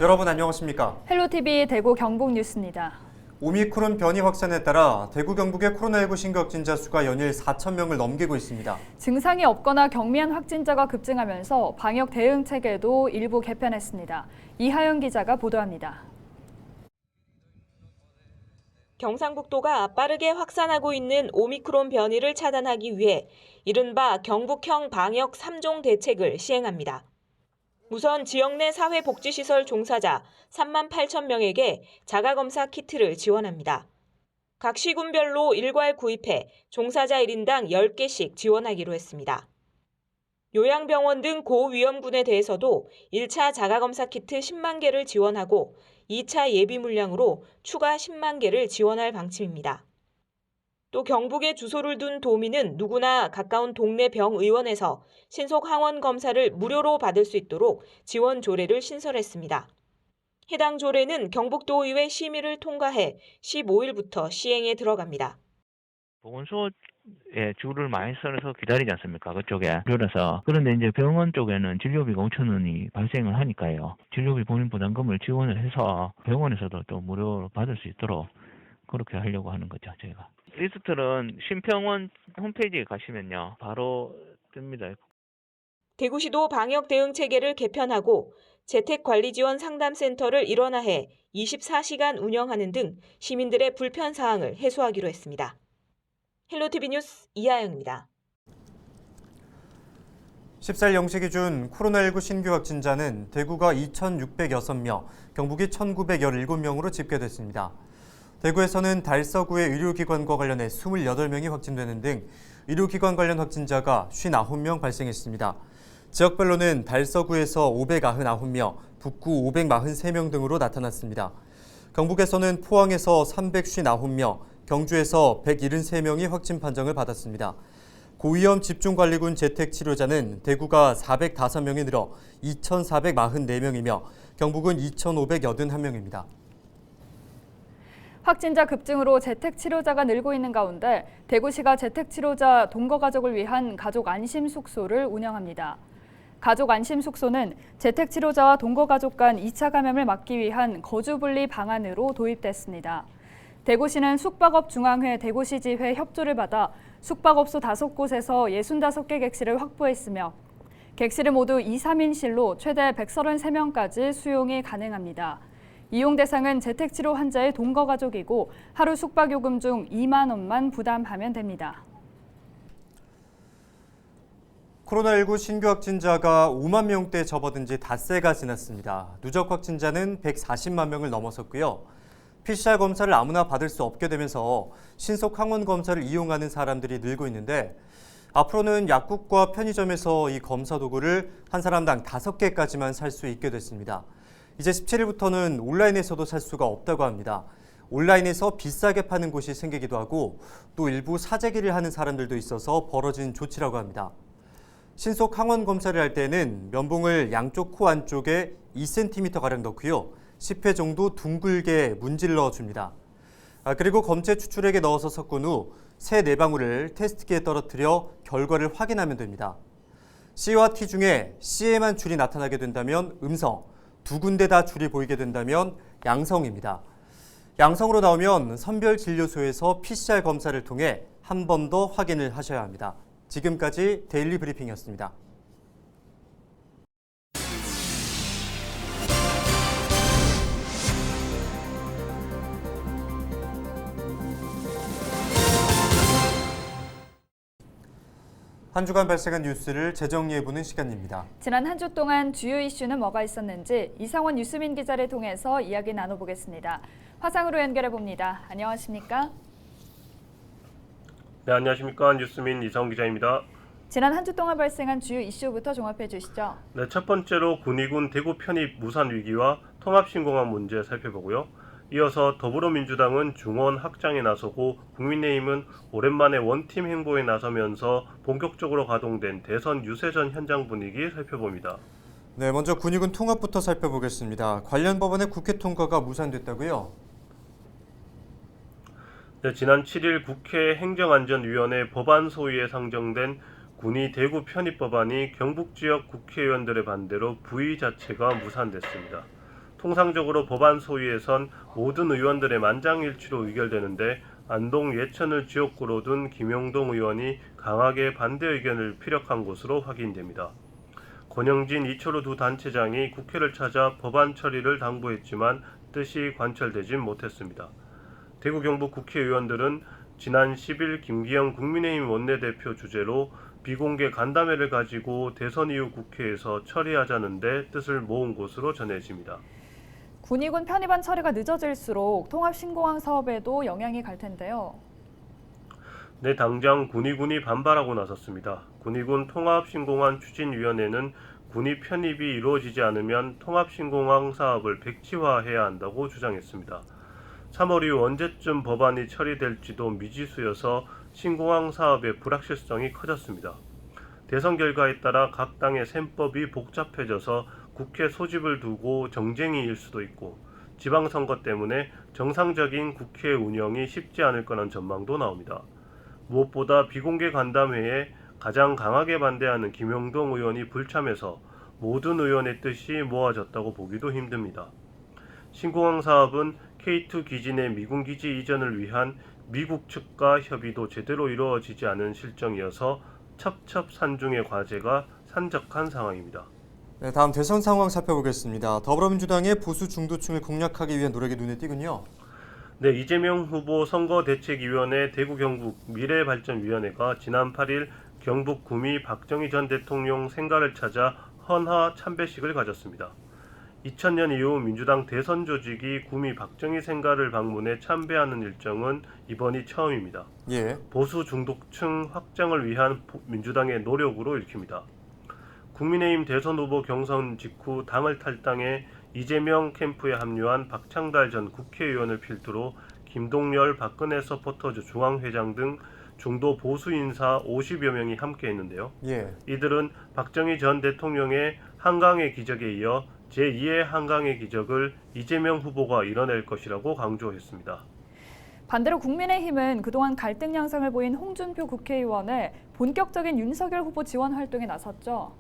여러분 안녕하십니까? 헬로티비 대구 경북 뉴스입니다. 오미크론 변이 확산에 따라 대구 경북의 코로나19 신규 확진자 수가 연일 4,000명을 넘기고 있습니다. 증상이 없거나 경미한 확진자가 급증하면서 방역 대응 체계도 일부 개편했습니다. 이하영 기자가 보도합니다. 경상북도가 빠르게 확산하고 있는 오미크론 변이를 차단하기 위해 이른바 경북형 방역 3종 대책을 시행합니다. 우선 지역 내 사회복지시설 종사자 3만 8천 명에게 자가검사 키트를 지원합니다. 각 시군별로 일괄 구입해 종사자 1인당 10개씩 지원하기로 했습니다. 요양병원 등 고위험군에 대해서도 1차 자가검사 키트 10만 개를 지원하고 2차 예비 물량으로 추가 10만 개를 지원할 방침입니다. 또 경북에 주소를 둔 도민은 누구나 가까운 동네 병의원에서 신속 항원 검사를 무료로 받을 수 있도록 지원 조례를 신설했습니다. 해당 조례는 경북도의회 심의를 통과해 15일부터 시행에 들어갑니다. 보건소에 줄을 많이 서서 기다리지 않습니까? 그쪽에. 그런데 이제 병원 쪽에는 진료비가 5천 원이 발생을 하니까요. 진료비 본인 부담금을 지원을 해서 병원에서도 또 무료로 받을 수 있도록 그렇게 하려고 하는 거죠, 저희가. 리스트는 심평원 홈페이지에 가시면요. 바로 뜹니다. 대구시도 방역 대응 체계를 개편하고 재택관리지원 상담센터를 일원화해 24시간 운영하는 등 시민들의 불편 사항을 해소하기로 했습니다. 헬로티비 뉴스 이하영입니다. 14일 0시 기준 코로나19 신규 확진자는 대구가 2,606명, 경북이 1,917명으로 집계됐습니다. 대구에서는 달서구의 의료기관과 관련해 28명이 확진되는 등 의료기관 관련 확진자가 59명 발생했습니다. 지역별로는 달서구에서 599명, 북구 543명 등으로 나타났습니다. 경북에서는 포항에서 359명, 경주에서 173명이 확진 판정을 받았습니다. 고위험 집중관리군 재택치료자는 대구가 405명이 늘어 2,444명이며 경북은 2,581명입니다. 확진자 급증으로 재택치료자가 늘고 있는 가운데 대구시가 재택치료자 동거가족을 위한 가족 안심 숙소를 운영합니다. 가족 안심 숙소는 재택치료자와 동거가족 간 2차 감염을 막기 위한 거주분리 방안으로 도입됐습니다. 대구시는 숙박업중앙회 대구시지회 협조를 받아 숙박업소 5곳에서 65개 객실을 확보했으며 객실은 모두 2, 3인실로 최대 133명까지 수용이 가능합니다. 이용 대상은 재택치료 환자의 동거가족이고 하루 숙박요금 중 2만 원만 부담하면 됩니다. 코로나19 신규 확진자가 5만 명대 접어든 지 닷새가 지났습니다. 누적 확진자는 140만 명을 넘어섰고요. PCR 검사를 아무나 받을 수 없게 되면서 신속 항원 검사를 이용하는 사람들이 늘고 있는데 앞으로는 약국과 편의점에서 이 검사 도구를 한 사람당 5개까지만 살 수 있게 됐습니다. 이제 17일부터는 온라인에서도 살 수가 없다고 합니다. 온라인에서 비싸게 파는 곳이 생기기도 하고 또 일부 사재기를 하는 사람들도 있어서 벌어진 조치라고 합니다. 신속 항원 검사를 할 때는 면봉을 양쪽 코 안쪽에 2cm가량 넣고요. 10회 정도 둥글게 문질러 줍니다. 그리고 검체 추출액에 넣어서 섞은 후 새 4방울을 테스트기에 떨어뜨려 결과를 확인하면 됩니다. C와 T 중에 C에만 줄이 나타나게 된다면 음성, 2군데 다 줄이 보이게 된다면 양성입니다. 양성으로 나오면 선별진료소에서 PCR 검사를 통해 한 번 더 확인을 하셔야 합니다. 지금까지 데일리 브리핑이었습니다. 한 주간 발생한 뉴스를 재정리해보는 시간입니다. 지난 한 주 동안 주요 이슈는 뭐가 있었는지 이상원 뉴스민 기자를 통해서 이야기 나눠보겠습니다. 화상으로 연결해봅니다. 안녕하십니까? 네, 안녕하십니까. 뉴스민 이상원 기자입니다. 지난 한 주 동안 발생한 주요 이슈부터 종합해 주시죠. 네, 첫 번째로 군의군 대구 편입 무산 위기와 통합신공항 문제 살펴보고요. 이어서 더불어민주당은 중원 확장에 나서고 국민의힘은 오랜만에 원팀 행보에 나서면서 본격적으로 가동된 대선 유세전 현장 분위기 살펴봅니다. 네, 먼저 군의군 통합부터 살펴보겠습니다. 관련 법안의 국회 통과가 무산됐다고요? 네, 지난 7일 국회 행정안전위원회 법안 소위에 상정된 군의 대구 편입 법안이 경북 지역 국회의원들의 반대로 부의 자체가 무산됐습니다. 통상적으로 법안 소위에선 모든 의원들의 만장일치로 의결되는데 안동 예천을 지역구로 둔 김영동 의원이 강하게 반대 의견을 피력한 것으로 확인됩니다. 권영진, 이철우 두 단체장이 국회를 찾아 법안 처리를 당부했지만 뜻이 관철되진 못했습니다. 대구 경북 국회의원들은 지난 10일 김기현 국민의힘 원내대표 주재로 비공개 간담회를 가지고 대선 이후 국회에서 처리하자는 데 뜻을 모은 것으로 전해집니다. 군의군 편입안 처리가 늦어질수록 통합신공항 사업에도 영향이 갈 텐데요. 네, 당장 군의군이 반발하고 나섰습니다. 군의군 통합신공항 추진위원회는 군이 편입이 이루어지지 않으면 통합신공항 사업을 백지화해야 한다고 주장했습니다. 3월 이후 언제쯤 법안이 처리될지도 미지수여서 신공항 사업의 불확실성이 커졌습니다. 대선 결과에 따라 각 당의 셈법이 복잡해져서 국회 소집을 두고 정쟁이일 수도 있고 지방선거 때문에 정상적인 국회 운영이 쉽지 않을 거란 전망도 나옵니다. 무엇보다 비공개 간담회에 가장 강하게 반대하는 김영동 의원이 불참해서 모든 의원의 뜻이 모아졌다고 보기도 힘듭니다. 신공항 사업은 K2 기지 내 미군 기지 이전을 위한 미국 측과 협의도 제대로 이루어지지 않은 실정이어서 첩첩산중의 과제가 산적한 상황입니다. 네, 다음 대선 상황 살펴보겠습니다. 더불어민주당의 보수 중도층을 공략하기 위한 노력이 눈에 띄군요. 네, 이재명 후보 선거대책위원회 대구 경북 미래발전위원회가 지난 8일 경북 구미 박정희 전 대통령 생가를 찾아 헌화 참배식을 가졌습니다. 2000년 이후 민주당 대선 조직이 구미 박정희 생가를 방문해 참배하는 일정은 이번이 처음입니다. 예. 보수 중도층 확장을 위한 민주당의 노력으로 읽힙니다. 국민의힘 대선 후보 경선 직후 당을 탈당해 이재명 캠프에 합류한 박창달 전 국회의원을 필두로 김동열, 박근혜 서포터즈 중앙회장 등 중도 보수 인사 50여 명이 함께했는데요. 예. 이들은 박정희 전 대통령의 한강의 기적에 이어 제2의 한강의 기적을 이재명 후보가 이뤄낼 것이라고 강조했습니다. 반대로 국민의힘은 그동안 갈등 양상을 보인 홍준표 국회의원의 본격적인 윤석열 후보 지원 활동에 나섰죠.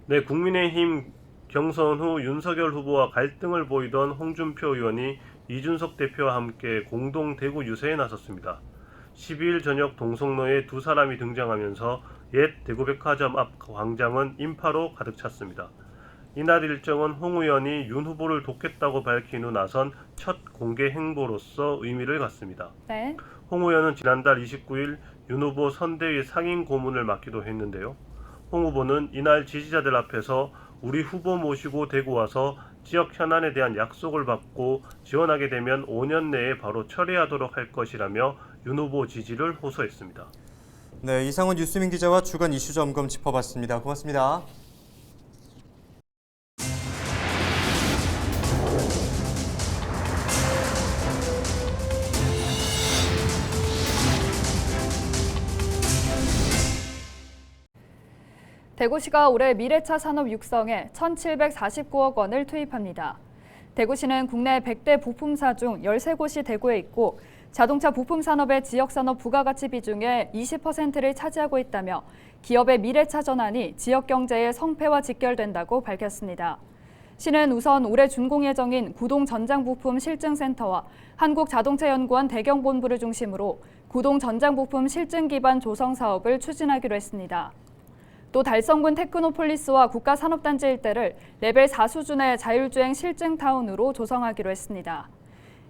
네, 국민의힘 경선 후 윤석열 후보와 갈등을 보이던 홍준표 의원이 이준석 대표와 함께 공동 대구 유세에 나섰습니다. 12일 저녁 동성로에 두 사람이 등장하면서 옛 대구백화점 앞 광장은 인파로 가득 찼습니다. 이날 일정은 홍 의원이 윤 후보를 돕겠다고 밝힌 후 나선 첫 공개 행보로서 의미를 갖습니다. 네. 홍 의원은 지난달 29일 윤 후보 선대위 상임 고문을 맡기도 했는데요. 홍 후보는 이날 지지자들 앞에서 우리 후보 모시고 대구 와서 지역 현안에 대한 약속을 받고 지원하게 되면 5년 내에 바로 처리하도록 할 것이라며 윤 후보 지지를 호소했습니다. 네, 이상훈 유수민 기자와 주간 이슈 점검 짚어봤습니다. 고맙습니다. 대구시가 올해 미래차 산업 육성에 1,749억 원을 투입합니다. 대구시는 국내 100대 부품사 중 13곳이 대구에 있고 자동차 부품 산업의 지역산업 부가가치 비중의 20%를 차지하고 있다며 기업의 미래차 전환이 지역 경제의 성패와 직결된다고 밝혔습니다. 시는 우선 올해 준공 예정인 구동 전장부품 실증센터와 한국자동차연구원 대경본부를 중심으로 구동 전장부품 실증 기반 조성 사업을 추진하기로 했습니다. 또 달성군 테크노폴리스와 국가산업단지 일대를 레벨 4 수준의 자율주행 실증타운으로 조성하기로 했습니다.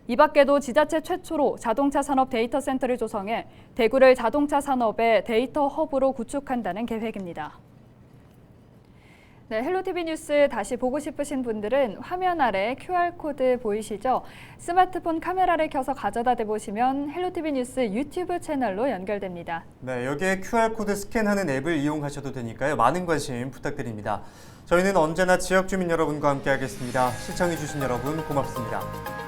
이 밖에도 지자체 최초로 자동차 산업 데이터 센터를 조성해 대구를 자동차 산업의 데이터 허브로 구축한다는 계획입니다. 네, 헬로티비 뉴스 다시 보고 싶으신 분들은 화면 아래 QR코드 보이시죠? 스마트폰 카메라를 켜서 가져다 대보시면 헬로티비 뉴스 유튜브 채널로 연결됩니다. 네, 여기에 QR코드 스캔하는 앱을 이용하셔도 되니까요. 많은 관심 부탁드립니다. 저희는 언제나 지역 주민 여러분과 함께하겠습니다. 시청해주신 여러분 고맙습니다.